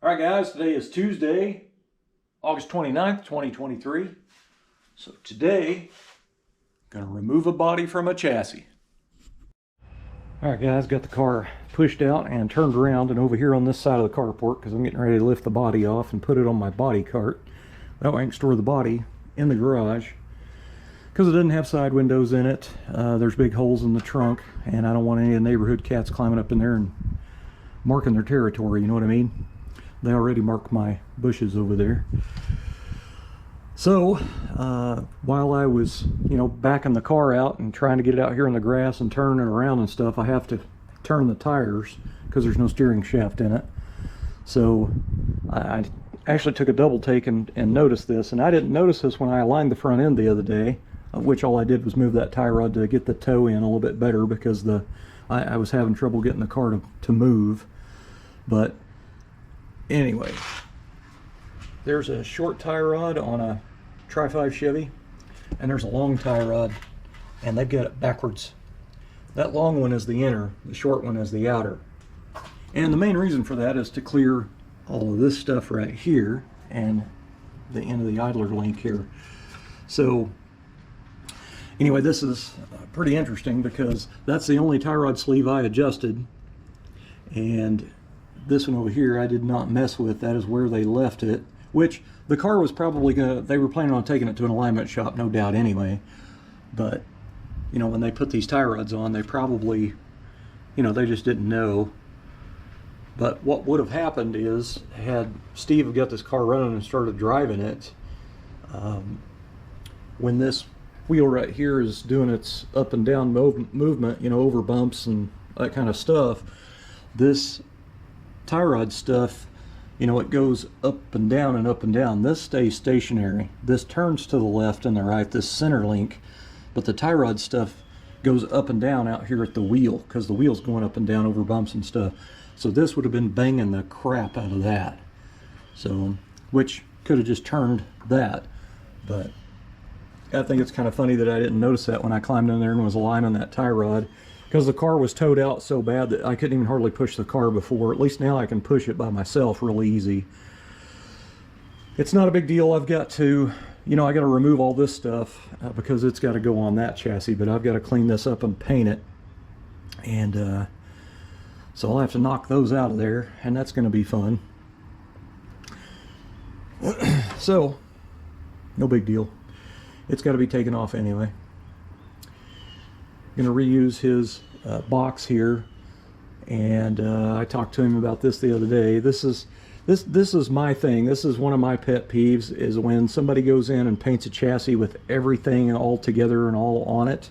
All right, guys, today is Tuesday, August 29th, 2023. So today, I'm going to remove a body from a chassis. All right, guys, got the car pushed out and turned around and over here on this side of the carport because I'm getting ready to lift the body off and put it on my body cart. That way I can store the body in the garage because it doesn't have side windows in it. There's big holes in the trunk, and I don't want any of the neighborhood cats climbing up in there and marking their territory, you know what I mean? They already marked my bushes over there. So while I was, backing the car out and trying to get it out here in the grass and turning it around and stuff, I have to turn the tires because there's no steering shaft in it. So I actually took a double take and noticed this, and I didn't notice this when I aligned the front end the other day, of which all I did was move that tie rod to get the toe in a little bit better because I was having trouble getting the car to move. But anyway, there's a short tie rod on a Tri-5 Chevy, and there's a long tie rod, and they've got it backwards. That long one is the inner, the short one is the outer. And the main reason for that is to clear all of this stuff right here and the end of the idler link here. So anyway, this is pretty interesting because that's the only tie rod sleeve I adjusted, and this one over here I did not mess with. That is where they left it, which the car was probably they were planning on taking it to an alignment shop, no doubt anyway. But when they put these tie rods on, they probably, they just didn't know. But what would have happened is, had Steve got this car running and started driving it, when this wheel right here is doing its up and down movement, over bumps and that kind of stuff, this tie rod stuff, it goes up and down and up and down. This stays stationary. This turns to the left and the right, this center link, but the tie rod stuff goes up and down out here at the wheel because the wheel's going up and down over bumps and stuff. So this would have been banging the crap out of that. So, which could have just turned that. But I think it's kind of funny that I didn't notice that when I climbed in there and was aligning that tie rod, because the car was towed out so bad that I couldn't even hardly push the car before. At least now I can push it by myself really easy. It's not a big deal. I've got to, I got to remove all this stuff because it's got to go on that chassis, but I've got to clean this up and paint it. And so I'll have to knock those out of there, and that's going to be fun. So, no big deal. It's got to be taken off anyway. Going to reuse his box here, and I talked to him about this the other day. This is my thing. This is one of my pet peeves, is when somebody goes in and paints a chassis with everything all together and all on it.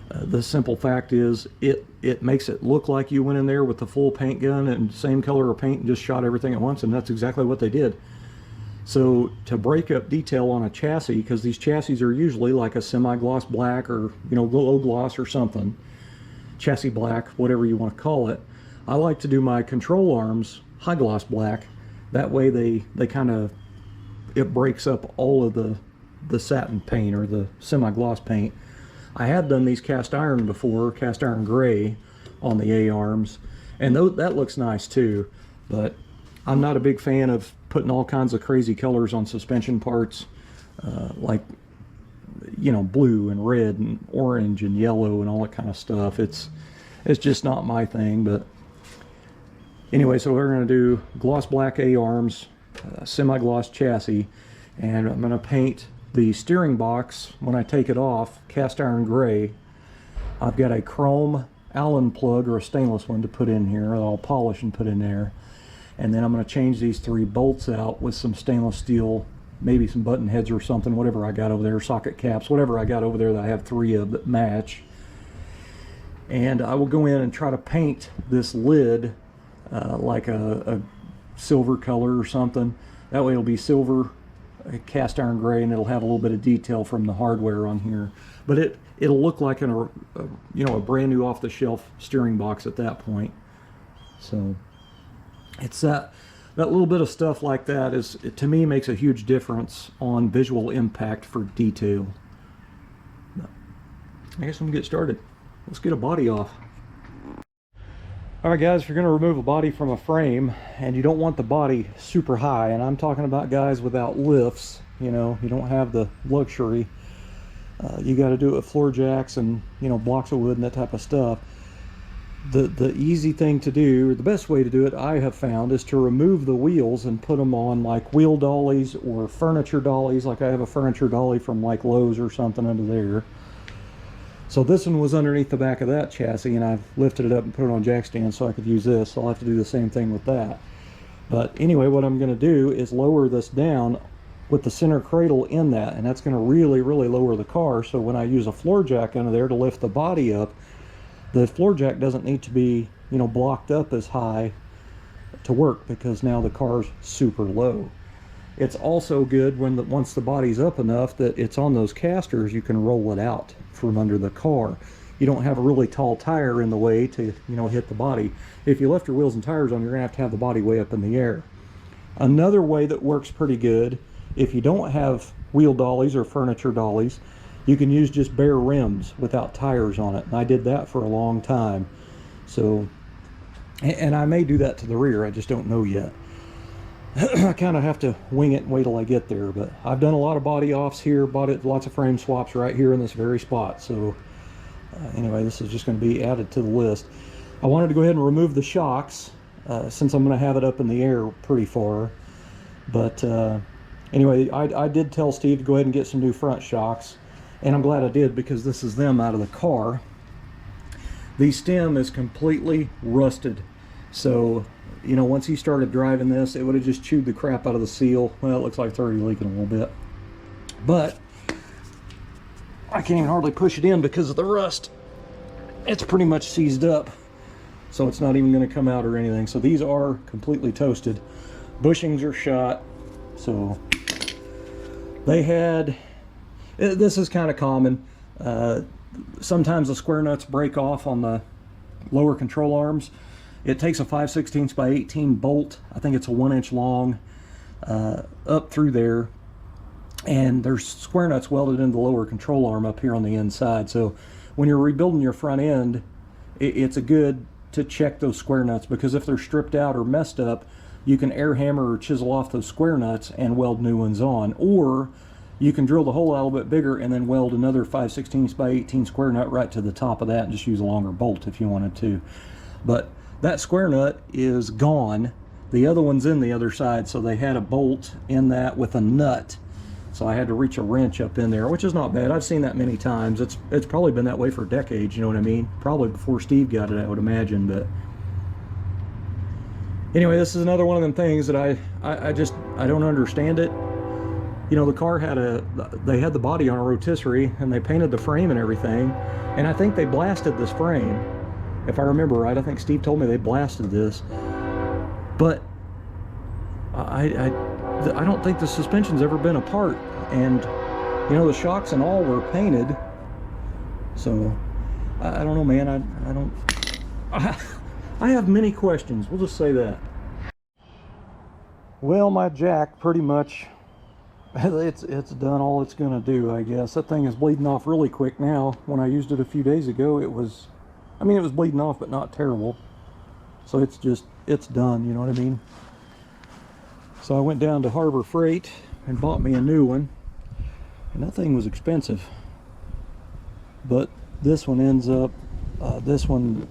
The simple fact is it makes it look like you went in there with the full paint gun and same color of paint and just shot everything at once, and that's exactly what they did. So to break up detail on a chassis, because these chassis are usually like a semi-gloss black or low gloss or something, chassis black, whatever you want to call it, I like to do my control arms high gloss black. That way they kind of, it breaks up all of the satin paint or the semi-gloss paint. I have done these cast iron before, cast iron gray on the A-arms, and that looks nice too, but I'm not a big fan of putting all kinds of crazy colors on suspension parts, like blue and red and orange and yellow and all that kind of stuff. It's just not my thing. But anyway, so we're going to do gloss black A-arms, semi-gloss chassis, and I'm going to paint the steering box when I take it off cast iron gray. I've got a chrome Allen plug or a stainless one to put in here that I'll polish and put in there. And then I'm going to change these 3 bolts out with some stainless steel, maybe some button heads or something, whatever I got over there, socket caps, whatever I got over there that I have 3 of that match. And I will go in and try to paint this lid like a silver color or something. That way it'll be silver, cast iron gray, and it'll have a little bit of detail from the hardware on here. But it'll look like a brand new off-the-shelf steering box at that point. So it's that little bit of stuff like that to me makes a huge difference on visual impact for detail. But I guess I'm gonna get started. Let's get a body off. All right, guys, if you're going to remove a body from a frame and you don't want the body super high, and I'm talking about guys without lifts, you know, you don't have the luxury, you got to do it with floor jacks and, you know, blocks of wood and that type of stuff. The easy thing to do, or the best way to do it, I have found, is to remove the wheels and put them on like wheel dollies or furniture dollies. Like I have a furniture dolly from like Lowe's or something under there. So this one was underneath the back of that chassis, and I've lifted it up and put it on jack stand so I could use this. So I'll have to do the same thing with that. But anyway, what I'm going to do is lower this down with the center cradle in that, and that's going to really, really lower the car. So when I use a floor jack under there to lift the body up, the floor jack doesn't need to be, you know, blocked up as high to work, because now the car's super low. It's also good when once the body's up enough that it's on those casters, you can roll it out from under the car. You don't have a really tall tire in the way to, you know, hit the body. If you left your wheels and tires on, you're gonna have to have the body way up in the air. Another way that works pretty good, if you don't have wheel dollies or furniture dollies, you can use just bare rims without tires on it. And I did that for a long time. So, and I may do that to the rear, I just don't know yet. I kind of have to wing it and wait till I get there, but I've done a lot of body offs here, lots of frame swaps right here in this very spot. So anyway, this is just going to be added to the list. I wanted to go ahead and remove the shocks since I'm going to have it up in the air pretty far. But anyway, I did tell Steve to go ahead and get some new front shocks, and I'm glad I did, because this is them out of the car. The stem is completely rusted, so you know, once he started driving this, it would have just chewed the crap out of the seal. Well, it looks like it's already leaking a little bit, but I can't even hardly push it in because of the rust. It's pretty much seized up, so it's not even going to come out or anything. So these are completely toasted. Bushings are shot. So they had, this is kind of common. Sometimes the square nuts break off on the lower control arms. It takes a 5/16 by 18 bolt, I think it's a 1 inch long, up through there, and there's square nuts welded into the lower control arm up here on the inside. So when you're rebuilding your front end, it's a good to check those square nuts, because if they're stripped out or messed up, you can air hammer or chisel off those square nuts and weld new ones on. Or you can drill the hole out a little bit bigger and then weld another 5/16 by 18 square nut right to the top of that, and just use a longer bolt if you wanted to. But that square nut is gone. The other one's in the other side, so they had a bolt in that with a nut. So I had to reach a wrench up in there, which is not bad. I've seen that many times. It's probably been that way for decades, you know what I mean? Probably before Steve got it, I would imagine. But anyway, this is another one of them things that I don't understand it. You know, the car they had the body on a rotisserie, and they painted the frame and everything, and I think they blasted this frame. If I remember right, I think Steve told me they blasted this, but I don't think the suspension's ever been apart, and you know, the shocks and all were painted. So I don't know, man. I have many questions. We'll just say that. Well, my jack pretty much, it's done all it's gonna do, I guess. That thing is bleeding off really quick now. When I used it a few days ago, it was bleeding off, but not terrible. So it's done, you know what I mean? So I went down to Harbor Freight and bought me a new one, and that thing was expensive. But this one ends up, this one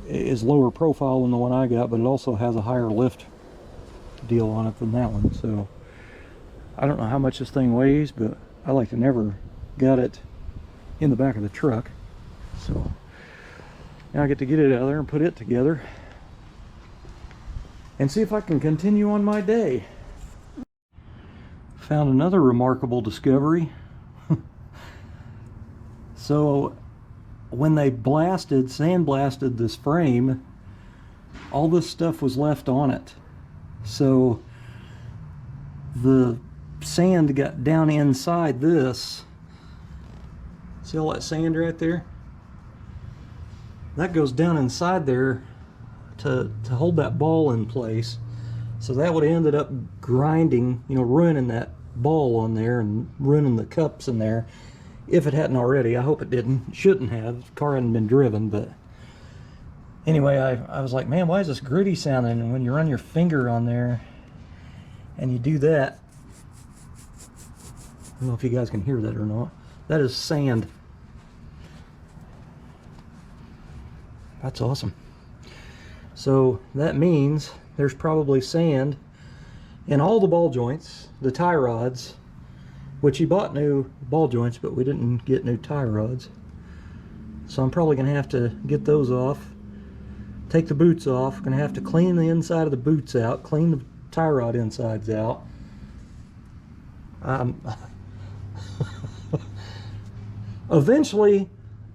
is lower profile than the one I got, but it also has a higher lift deal on it than that one. So I don't know how much this thing weighs, but I like to never got it in the back of the truck. So now I get to get it out of there and put it together and see if I can continue on my day. Found another remarkable discovery. So when they sandblasted this frame, all this stuff was left on it. So the sand got down inside this. See all that sand right there? That goes down inside there to hold that ball in place. So that would have ended up grinding, you know, ruining that ball on there and ruining the cups in there, if it hadn't already. I hope it didn't. It shouldn't have. The car hadn't been driven, but Anyway, I was like, man, why is this gritty sounding? And when you run your finger on there and you do that, I don't know if you guys can hear that or not. That is sand. That's awesome. So that means there's probably sand in all the ball joints, the tie rods, which he bought new ball joints, but we didn't get new tie rods. So I'm probably gonna have to get those off, take the boots off, gonna have to clean the inside of the boots out, clean the tie rod insides out. Eventually,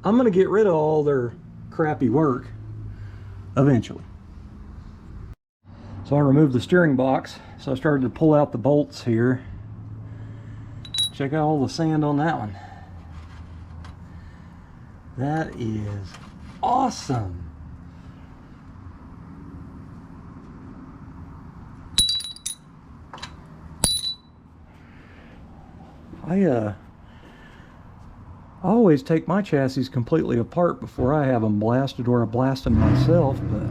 I'm gonna get rid of all their crappy work. Eventually. So I removed the steering box, so I started to pull out the bolts here. Check out all the sand on that one. That is awesome. I always take my chassis completely apart before I have them blasted, or I blast them myself, but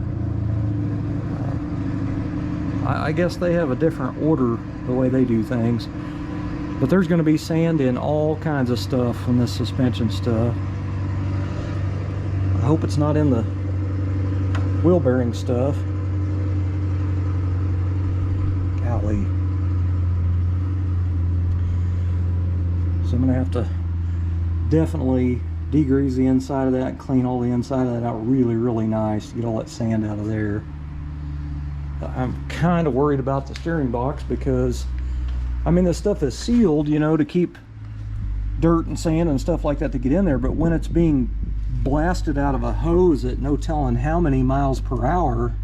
I guess they have a different order the way they do things. But there's going to be sand in all kinds of stuff in this suspension stuff. I hope it's not in the wheel bearing stuff. Golly. So I'm going to have to definitely degrease the inside of that and clean all the inside of that out really, really nice to get all that sand out of there. I'm kind of worried about the steering box because, I mean, this stuff is sealed, you know, to keep dirt and sand and stuff like that to get in there, but when it's being blasted out of a hose at no telling how many miles per hour,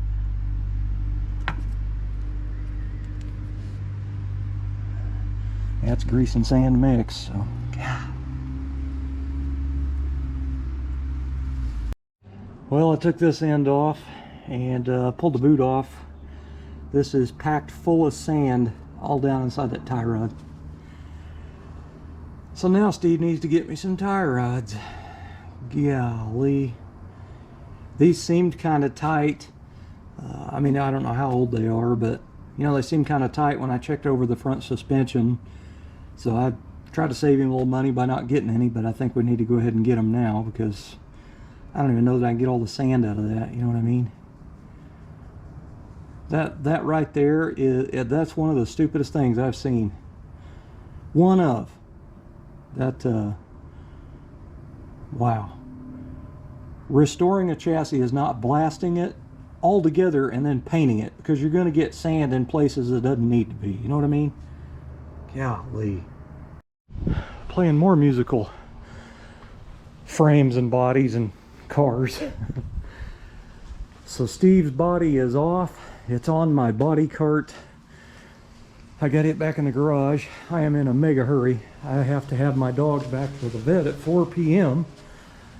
that's grease and sand mix. So, God. Well, I took this end off and pulled the boot off. This is packed full of sand all down inside that tie rod. So now Steve needs to get me some tie rods. Golly. These seemed kind of tight. I mean, I don't know how old they are, but you know, they seemed kind of tight when I checked over the front suspension. So I tried to save him a little money by not getting any, but I think we need to go ahead and get them now because I don't even know that I can get all the sand out of that, you know what I mean? That right there that's one of the stupidest things I've seen. One of that. Wow. Restoring a chassis is not blasting it all together and then painting it, because you're going to get sand in places it doesn't need to be. You know what I mean? Golly. Playing more musical frames and bodies and cars. So Steve's body is off. It's on my body cart. I got it back in the garage. I am in a mega hurry. I have to have my dogs back to the vet at 4 p.m.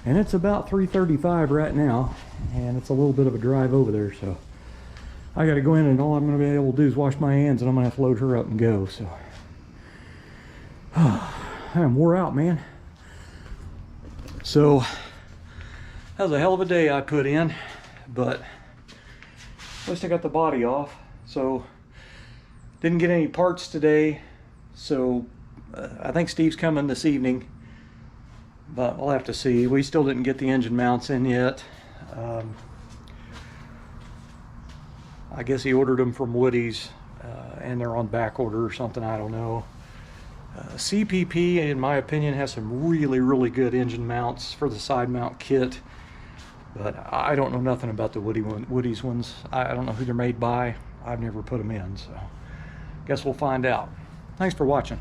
and it's about 3:35 right now, and it's a little bit of a drive over there, so I got to go in, and all I'm going to be able to do is wash my hands, and I'm going to have to load her up and go. So I am wore out, man. So that was a hell of a day I put in, but at least I got the body off. So didn't get any parts today, so I think Steve's coming this evening, but we'll have to see. We still didn't get the engine mounts in yet. I guess he ordered them from Woody's, and they're on back order or something, I don't know. CPP, in my opinion, has some really, really good engine mounts for the side mount kit, but I don't know nothing about the Woody's ones. I don't know who they're made by. I've never put them in, so guess we'll find out. Thanks for watching.